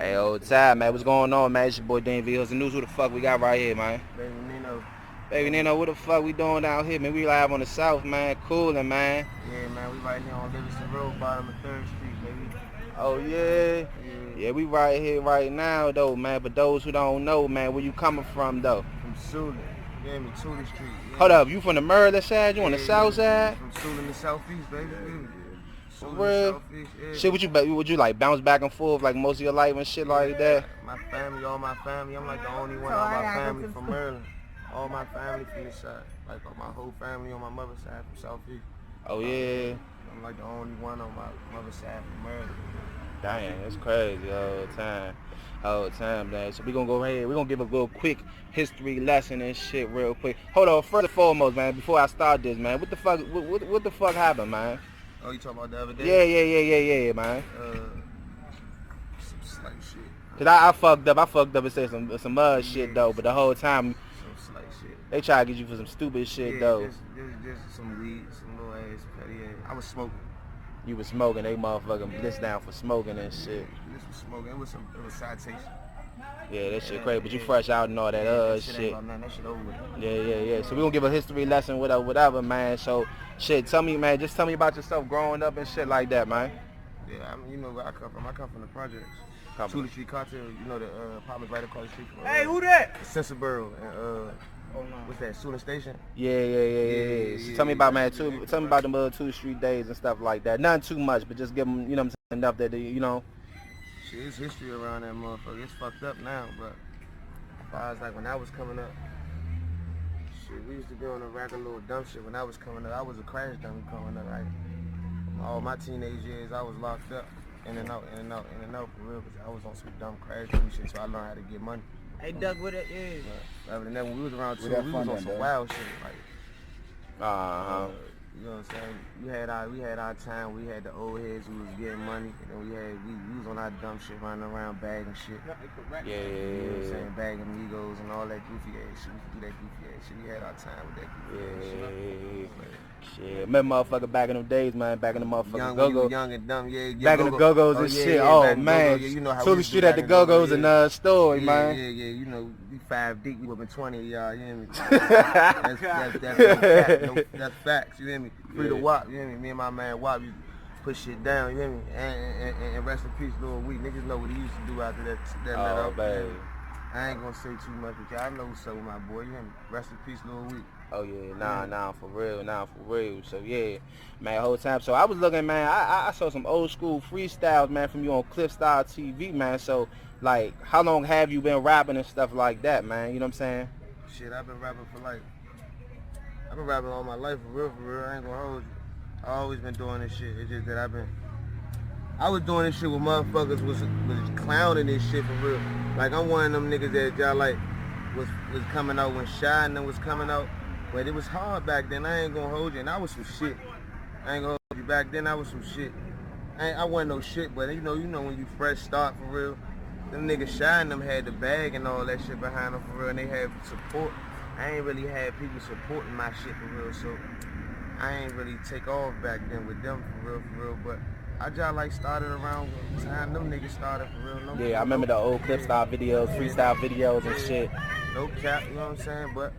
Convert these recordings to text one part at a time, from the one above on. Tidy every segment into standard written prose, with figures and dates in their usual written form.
Hey, old time, man. What's going on, man? It's your boy Dan V. The news. Who the fuck we got right here, man? BABY9ENO. BABY9ENO, what the fuck we doing down here, man? We live on the south, man. Coolin', man. Yeah, man, we right here on Livingston Road, bottom of 3rd Street, baby. Oh, yeah? Yeah, we right here right now, though, man. But those who don't know, man, where you coming from, though? From Sulin. You hear me? Tudor Street. Hold up, you from the Maryland side? You on the south side? From Sulin to Southeast, baby. For real? Yeah. Shit, would you like bounce back and forth like most of your life and shit like that? My family, all my family. I'm like the only one of my family from Maryland. All my family from this side. Like my whole family on my mother's side from Southeast. Oh, yeah? I'm like the only one on my mother's side from Maryland. Dang, that's crazy all the time, man. So we gonna go ahead, we're gonna give a little quick history lesson and shit real quick. Hold on, first and foremost, man, before I start this, man, what the fuck happened, man? Oh, you talking about the other day? Yeah, man. Some slight shit. Cause I fucked up and said some mud shit though, but the whole time Some slight shit. they try to get you for some stupid shit though. Just some weed, some little ass petty ass. I was smoking. You was smoking, they motherfucking this down for smoking and shit. This was smoking. It was citation. Yeah, that shit crazy, but you fresh out and all that shit. shit. Ain't about nothing. That shit over with. Yeah. So we gonna give a history lesson, whatever, man. So shit, tell me, man, just tell me about yourself growing up and shit like that, man. Yeah, you know where I come from. I come from the projects. Tudor Street Cartel. You know the apartments right across the street from. Hey, who that? Sensiborough and what's that? Sulin Station. Yeah. So tell me about, man, tell me about the 2 street days and stuff like that. Nothing too much, but just give them, you know what I'm saying, enough that they, you know. Shit, it's history around that motherfucker. It's fucked up now, but as far as like when I was coming up, shit, we used to be on a regular little dumb shit. When I was coming up, I was a crash dummy coming up. Right? All my teenage years, I was locked up, in and out for real. Cause I was on some dumb crash dummy shit, so I learned how to get money. Hey, Doug, what it is? But other than that, when we was around too, we was on some wild shit, like. You know what I'm saying? We had our time. We had the old heads who was getting money, and then we was on our dumb shit, running around bagging shit. Yeah. You know what I'm saying? Bagging amigos and all that goofy ass shit. We used to do that goofy ass shit. We had our time with that goofy ass shit. Shit. Remember motherfucker back in them days, man, back in the motherfucking go-go. Young and dumb, yeah. Back in the go-go's and shit. Oh man. You know how Tudor Street at the go-go's and story, man. Yeah. You know, we 5 deep, we whooping 20 of y'all, you hear me? That's facts, you hear me? Free to WAP, you hear me? Me and my man WAP, you put shit down, you hear me? And rest in peace, Lil Weak. Niggas know what he used to do after that let up. Baby. I ain't gonna say too much, but y'all know what's up with my boy, you hear me? Rest in peace, Lil Weak. Oh yeah, nah, for real. So yeah, man, whole time. So I was looking, man, I saw some old school freestyles, man, from you on Clipstyle TV, man. So like, how long have you been rapping and stuff like that, man? You know what I'm saying? Shit, I've been rapping all my life, for real. I ain't gonna hold you. I always been doing this shit. It's just that I was doing this shit with motherfuckers was clowning this shit for real. Like I'm one of them niggas that y'all like was coming out when Shy and them was coming out. But it was hard back then, I ain't gonna hold you, and I was some shit. I ain't gonna hold you, back then I was some shit. I wasn't no shit, but you know when you fresh start for real, them niggas Shy and them had the bag and all that shit behind them for real, and they had support. I ain't really had people supporting my shit for real, so I ain't really take off back then with them for real, but I just like started around the time them niggas started for real. Yeah, I remember the old Clipstyle videos, freestyle videos and shit. No cap, you know what I'm saying, but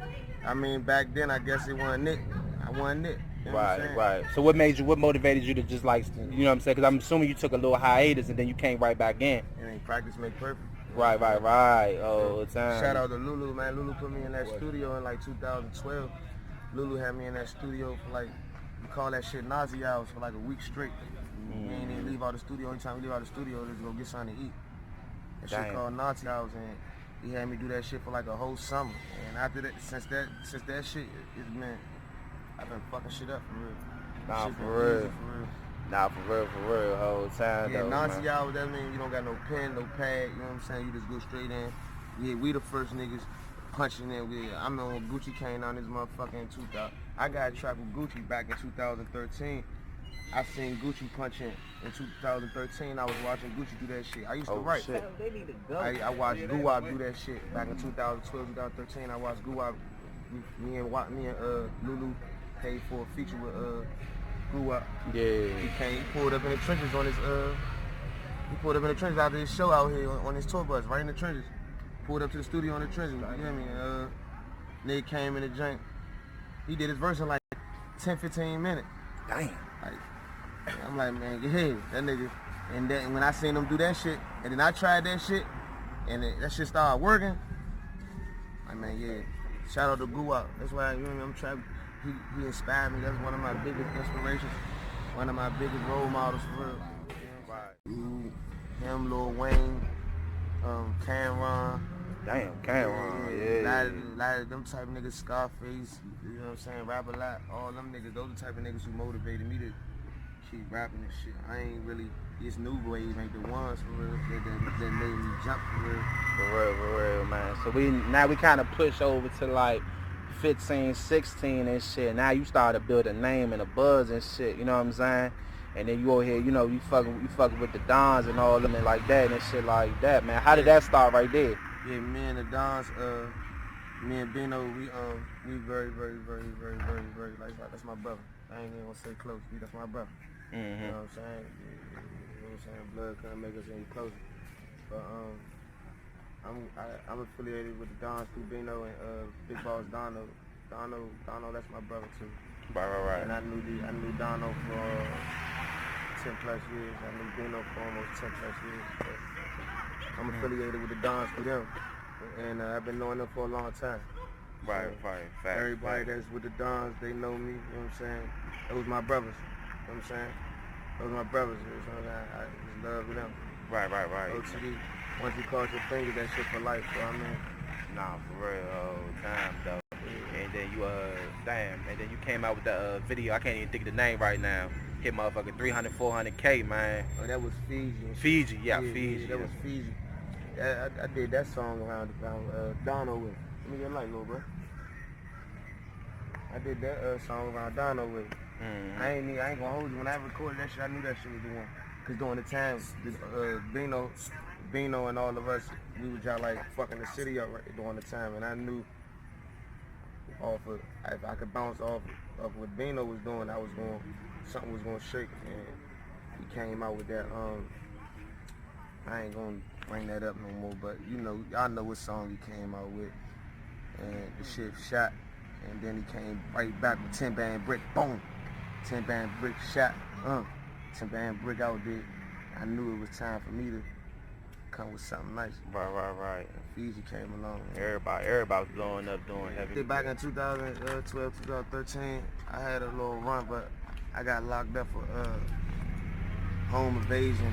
I mean, back then, I guess it wasn't it. I wasn't it. You know Right. So what motivated you to just like, you know what I'm saying? Because I'm assuming you took a little hiatus and then you came right back in. And practice make perfect. Right. Oh, time. Shout out to Lulu, man. Lulu put me in that studio in like 2012. Lulu had me in that studio for like, we call that shit Nazi hours for like a week straight. We ain't even leave out the studio. Anytime we leave out the studio, just go get something to eat. That shit called Nazi hours, and he had me do that shit for like a whole summer. And after that, since that shit, it's been, I've been fucking shit up for real. Nah, for real, whole time yeah, though, Nazi hours, that means you don't got no pen, no pad, you know what I'm saying? You just go straight in. Yeah, we the first niggas punching in. I'm on Gucci Kane on this motherfucker in 2000. I got a track with Gucci back in 2013. I seen Gucci punch in 2013. I was watching Gucci do that shit. I used to write. Shit. I watched Guwap do that shit back in 2012, 2013. I watched Guwap. Me and Lulu paid for a feature with Guwap. Yeah. He pulled up in the trenches on his He pulled up in the trenches after his show out here on his tour bus, right in the trenches. Pulled up to the studio in the trenches. You hear me? Nigga came in the joint. He did his verse in like 10, 15 minutes. Damn. Like, I'm like, man, get ahead, that nigga. And then when I seen him do that shit, and then I tried that shit, and that shit started working. Like, man, yeah. Shout out to Guwap. That's why, you know what I mean, I'm trying. He inspired me. That's one of my biggest inspirations. One of my biggest role models for real. Him, Lil Wayne, Cameron. Damn, Cameron, yeah. A lot of them type of niggas, Scarface, you know what I'm saying, Rap a Lot, all them niggas, those are the type of niggas who motivated me to keep rapping and shit. I ain't really, this new wave ain't the ones for real that made me jump for real. For real, man. So now we kind of push over to like 15, 16 and shit. Now you start to build a name and a buzz and shit, you know what I'm saying? And then you over here, you know, you fucking with the Dons and all them and like that and shit like that, man. How did that start right there? Yeah, me and the Dons, me and BABY9ENO, we very, like, that's my brother. I ain't even gonna say close, that's my brother. Mm-hmm. You know what I'm saying? You know what I'm saying? Blood couldn't make us any closer. But I'm affiliated with the Dons through BABY9ENO and Big Boss Dono. Dono, that's my brother too. Right. And I knew Dono for 10 plus years. I knew BABY9ENO for almost 10 plus years. But I'm affiliated with the Dons through them. And I've been knowing them for a long time. Right. Fact, everybody that's with the Dons, they know me, you know what I'm saying? Those my brothers, you know what I'm saying? Those my brothers, you know what I'm saying? I just love with them. Right. OTD, once you cross your fingers, that shit for life, so I mean. Nah, for real, time though. And then you, and then you came out with the video, I can't even think of the name right now. Hit motherfucking 300, 400K, man. Oh, that was Fiji. Fiji. Yeah, that was Fiji. Yeah, I did that song around Dono with. Let me get a light, little bro. I did that song around Dono with. Mm-hmm. I ain't gonna hold you. When I recorded that shit, I knew that shit was the one. Cause during the time, BABY9ENO and all of us, we was just like fucking the city up right during the time, and I knew if I could bounce off of what BABY9ENO was doing, something was gonna shake, and he came out with that. I ain't gonna bring that up no more, but you know, y'all know what song he came out with, and the shit shot, and then he came right back with 10 band brick, boom, 10 band brick shot, 10 band brick out there. I knew it was time for me to come with something nice. Right. Fiji came along. Everybody was blowing up doing heavy. Back in 2012, 2013, I had a little run, but I got locked up for home invasion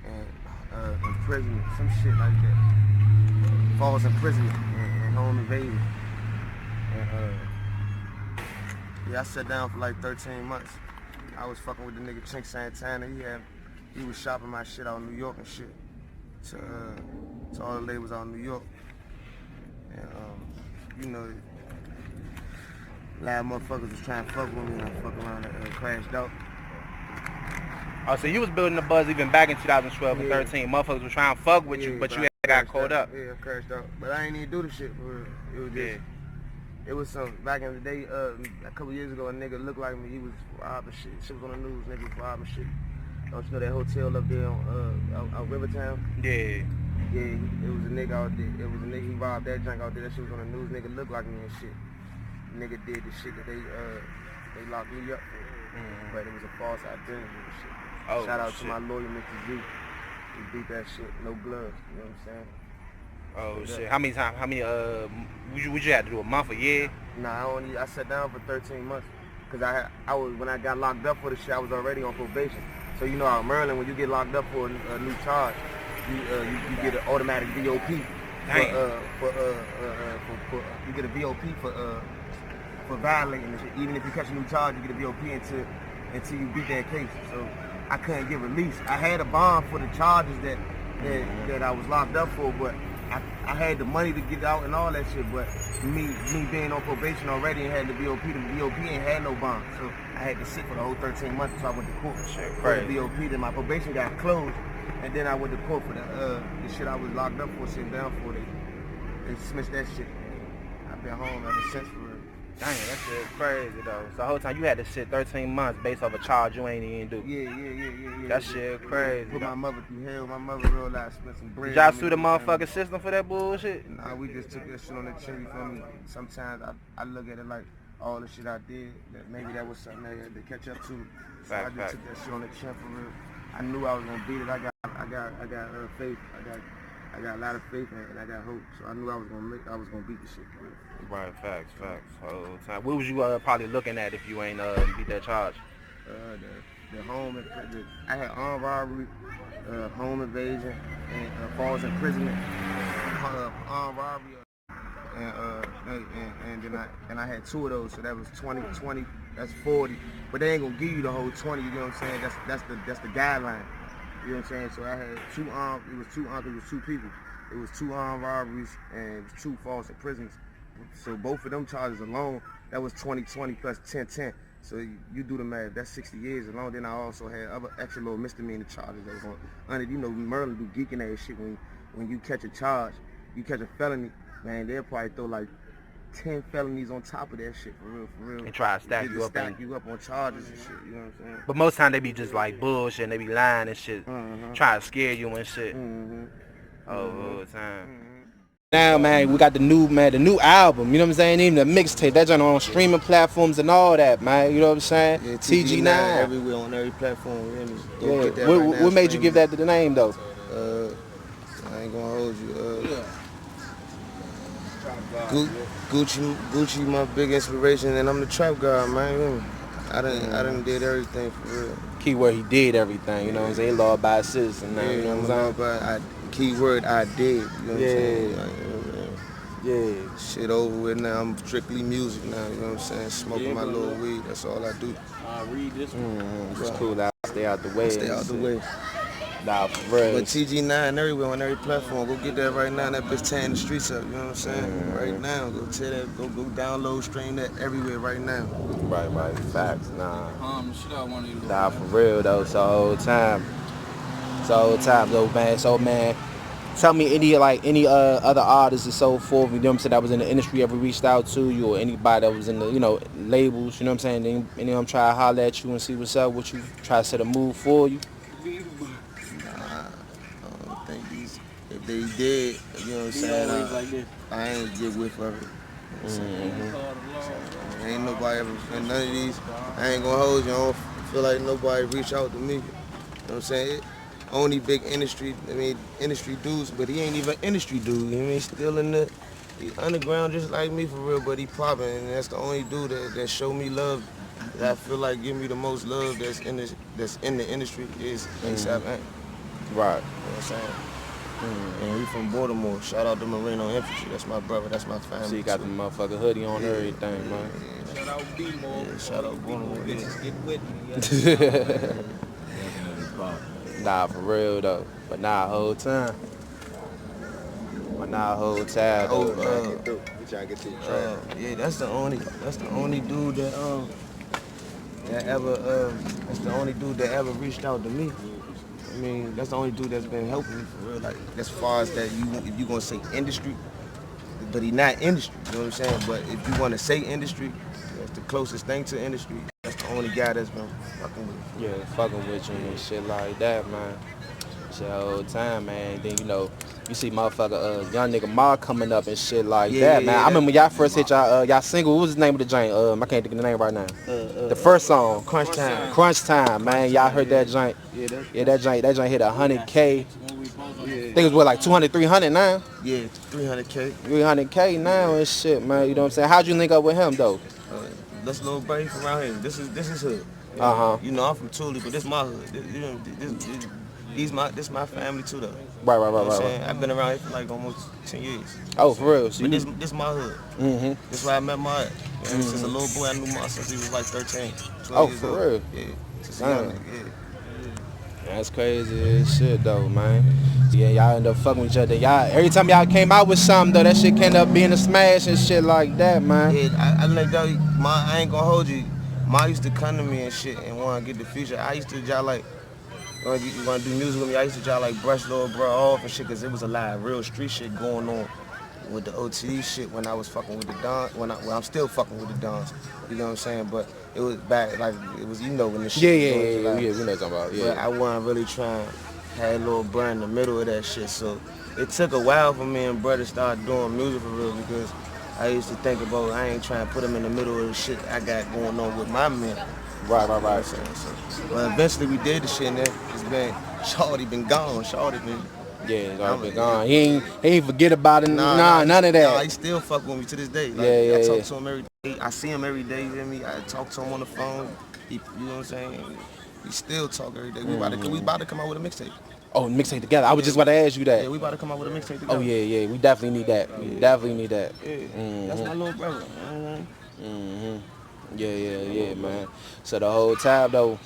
and imprisonment, some shit like that. False imprisonment and home invasion. And yeah, I sat down for like 13 months. I was fucking with the nigga Chink Santana. He was shopping my shit out in New York and shit. To all the labels out in New York. And you know, a lot of motherfuckers was trying to fuck with me and I fuck around and crashed out. Oh, so you was building the buzz even back in 2012 and 13. Motherfuckers was trying to fuck with you, but you got caught up. Yeah, I crashed out. But I ain't even do the shit for real. It was just, it was some, back in the day, a couple years ago, a nigga looked like me. He was robbing shit. Shit was on the news, nigga was robbing shit. Don't you know that hotel up there on out Rivertown? Yeah. Yeah, it was a nigga out there. It was a nigga, he robbed that junk out there. That shit was on the news. Nigga looked like me and shit. Nigga did the shit that they locked me up for. But it was a false identity and shit. Oh, shout out to my lawyer, Mr. G. He beat that shit, no gloves, you know what I'm saying? Oh shit. How many times, would you have to do, a month, a year? Nah, I sat down for 13 months. Cause I was, when I got locked up for the shit, I was already on probation. So you know out in Maryland, when you get locked up for a new charge, you get an automatic VOP. You get a VOP for violating the shit. Even if you catch a new charge, you get a VOP until you beat that case. So I couldn't get released. I had a bond for the charges that I was locked up for, but I had the money to get out and all that shit. But me being on probation already and had the VOP ain't had no bond. So I had to sit for the whole 13 months until I went to court for the VOP. Then my probation got closed, and then I went to court for the shit I was locked up for, sitting down for. They dismissed that shit. I've been home ever since for real. Dang, that shit crazy though. So the whole time you had to sit 13 months based off a charge you ain't even do. Yeah. That shit crazy. Put my mother through hell. My mother realized spent some bread. Did y'all sue the motherfucking system for that bullshit? Nah, we just took that shit on the chin, for me. Sometimes I look at it like all the shit I did, that maybe that was something they had to catch up to. So I just took that shit on the chin for real. I knew I was gonna beat it. I got faith. I got a lot of faith and I got hope. So I knew I was gonna beat the shit for real. Right, facts. Whole time. What was you probably looking at if you ain't beat that charge? The home, I had armed robbery, home invasion, and false imprisonment, armed robbery, and I had 2 of those. So that was 20. That's 40. But they ain't gonna give you the whole 20. You know what I'm saying? That's the guideline. You know what I'm saying? So I had 2 armed. It was 2 people. It was 2 armed robberies and 2 false imprisonments. So both of them charges alone, that was 20 plus 10. So you do the math, that's 60 years alone. Then I also had other extra little misdemeanor charges that was on under. You know, Merlin do geeking ass shit when you catch a charge, you catch a felony, man, they'll probably throw like 10 felonies on top of that shit for real. And try to stack you up on charges and shit, you know what I'm saying? But most time they be just like bullshit and they be lying and shit, trying to scare you and shit. All the time. Now, man, we got the new album, you know what I'm saying? Even the mixtape, that joint on streaming platforms and all that, man, you know what I'm saying? Yeah, TG9. Everywhere, on every platform, you hear me? Get that What made you give that to the name, though? I ain't gonna hold you. Gucci, my big inspiration, and I'm the trap guy, man, you hear me? I done did everything for real. Keyword, he did everything, you know what I'm saying? Law by citizen now, you know what I'm saying? Keyword, I did, you know what I'm saying? Yeah. Shit over with now. I'm strictly music now, you know what I'm saying? Smoking my little weed, that's all I do. Read this one. It's cool. Stay out the way. Stay out the way. Nah, for real. But TG9 everywhere, on every platform. Go get that right now. That bitch tearing the streets up, you know what I'm saying? Right now. Go tell that, go download, stream that everywhere right now. Right. Facts, nah. Shit I want you to Nah, for real though. So whole time though, man. So man, tell me any other artists and so forth, you know what I'm saying, that was in the industry ever reached out to you, or anybody that was in the, you know, labels, you know what I'm saying, any of them try to holler at you and see what's up with you, try to set a move for you? Nah, I don't think these, if they did, you know what I'm saying, like I ain't get whiff of it. You know so, ain't nobody ever, and none of these, I ain't gonna hold you, I don't feel like nobody reach out to me, you know what I'm saying? Only big industry dudes, but he ain't even industry dude, you know what I mean? Still in the underground just like me for real, but he popping, and that's the only dude that show me love, that I feel like give me the most love that's in the industry is ASAP. Right. You know what I'm saying? And he from Baltimore. Shout out to Marino Infantry. That's my brother. That's my family. So you got the motherfucking hoodie on everything, man. Shout out B-More. Yeah, shout out Baltimore. Bitches get with me. Nah, for real though. But nah, whole time. We trying to get to the track. Yeah, that's the only dude that ever reached out to me. I mean, that's the only dude that's been helping me for real. Like, as far as that, if you gonna say industry, but he not industry, you know what I'm saying? But if you want to say industry, that's the closest thing to industry. That's the only guy that's been fucking with me. Yeah, fucking with you and shit like that, man. Shit all the time, man. Then, you know, you see motherfucker, young nigga Ma coming up and shit like that, man. I remember when y'all first hit y'all single. What was the name of the joint? I can't think of the name right now. The first song. Crunch Time. Crunch Time, man. Y'all heard that joint? Yeah, that joint hit 100K. I think it was like 200, 300 now. Yeah, 300K. 300K now and shit, man. You know what I'm saying? How'd you link up with him though? This little buddy from around here. This is hood. You know, I'm from Thule, but this my hood. This my family too though. Right. You know what I'm saying? I've been around here for like almost 10 years. Oh, for real? So but this my hood. This is where I met my since a little boy, I knew Ma since he was like 13. Oh, for real? Yeah. Since a young nigga, yeah. That's crazy as shit though, man. Yeah, y'all end up fucking with each other. Y'all, every time y'all came out with something though, that shit ended up being a smash and shit like that, man. Yeah, I like that. I ain't gonna hold you. Ma used to come to me and shit and want to get the feature. I used to just like, you want to do music with me? I used to just like brush little bro off and shit, cause it was a lot of real street shit going on. with the OTD shit when I was fucking with the Don, when I'm still fucking with the Dons. You know what I'm saying? But it was back, like, it was, you know, when the shit was going to, like, We know what you're talking about, yeah. But I wasn't really trying, had a little bruh in the middle of that shit. So it took a while for me and brother to start doing music for real, because I used to think about, I ain't trying to put them in the middle of the shit I got going on with my men. Right. You know what I'm saying? So, well, eventually we did the shit, and it's been, Shawty been gone, Shawty been, Yeah, he's already been gone. He ain't forget about it. Nah, None of that. Nah, he still fuck with me to this day. Like, Yeah. I talk to him every day. I see him every day, you hear me? I talk to him on the phone. You know what I'm saying? We still talk every day. We about to come out with a mixtape. Oh, mixtape together. I was just about to ask you that. Yeah, we about to come out with a mixtape together. Oh, yeah. We definitely need that. We definitely need that. Yeah, that's my little brother. Yeah, man. So the whole time, though,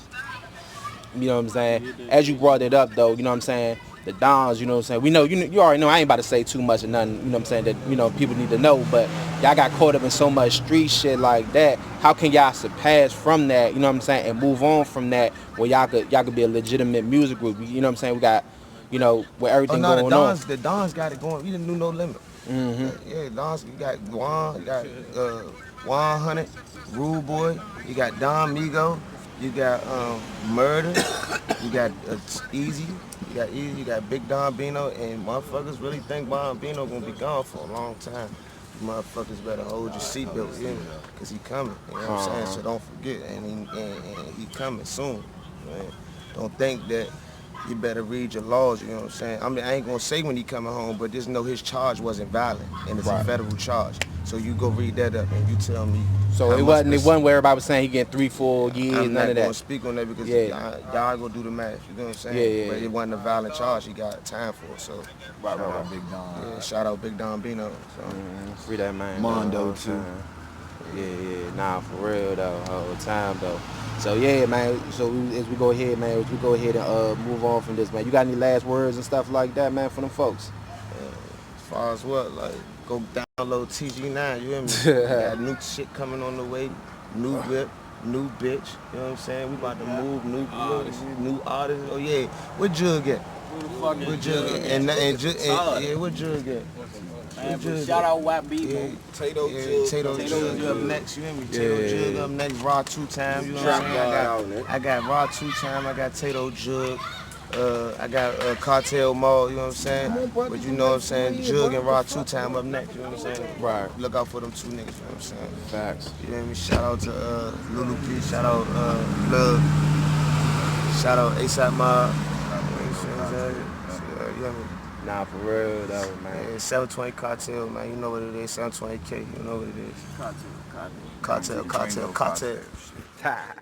you know what I'm saying? As you brought it up, though, you know what I'm saying? The Dons, you know what I'm saying? We know, you already know, I ain't about to say too much or nothing, you know what I'm saying, that, you know, people need to know, but y'all got caught up in so much street shit like that. How can y'all surpass from that, you know what I'm saying, and move on from that where y'all could be a legitimate music group, you know what I'm saying? We got, you know, with everything going on. The Dons got it going. We didn't do No Limit. Yeah, Dons, you got Juan, you got 100, Rude Boy, you got Don Migo, you got Murder, you got Easy, you got Big Don Bino, and motherfuckers really think Don Bino gonna be gone for a long time. You motherfuckers better hold your seatbelt in, cause he coming. You know what I'm saying? So don't forget, and he coming soon. Man. Don't think that you better read your laws. You know what I'm saying? I mean, I ain't gonna say when he coming home, but just know his charge wasn't violent, and it's a federal charge. So you go read that up, and you tell me. So it wasn't where everybody was saying he getting 3-4 years, I'm none not of that. gonna speak on that because y'all go do the math. You know what I'm saying? Yeah. But it wasn't a violent charge. He got time for it. So Shout out Big Don. yeah, shout out Big Don Bino. So. Free that man. Mondo too. Yeah. Nah, for real though, whole time though. So yeah, man. So as we go ahead and move on from this, man. You got any last words and stuff like that, man, for them folks? As far as what, like, go download TG9. You hear me? Got new shit coming on the way. New whip, new bitch. You know what I'm saying? We about to move new artists. Oh yeah, where Jug at? Who the fuck Where is Jug at? Jug? And Todd. yeah, where Jug at? Man, but shout out YB, Tato Jug up next, you hear me? Tato Jug up next, Raw 2 time, you know what I'm saying? I got Raw 2 time, I got Tato Jug, I got Cartel Mall, you know what I'm saying? But you know what I'm saying? Jug and Raw 2 time up next, you know what I'm saying? Right. Look out for them two niggas, you know what I'm saying? Facts. You hear me? Shout out to Lulu P, shout out Plug, shout out ASAP Mob, you hear me? Nah, for real though, man. Yeah, 720 Cartel, man. You know what it is. 720K. You know what it is. Cartel.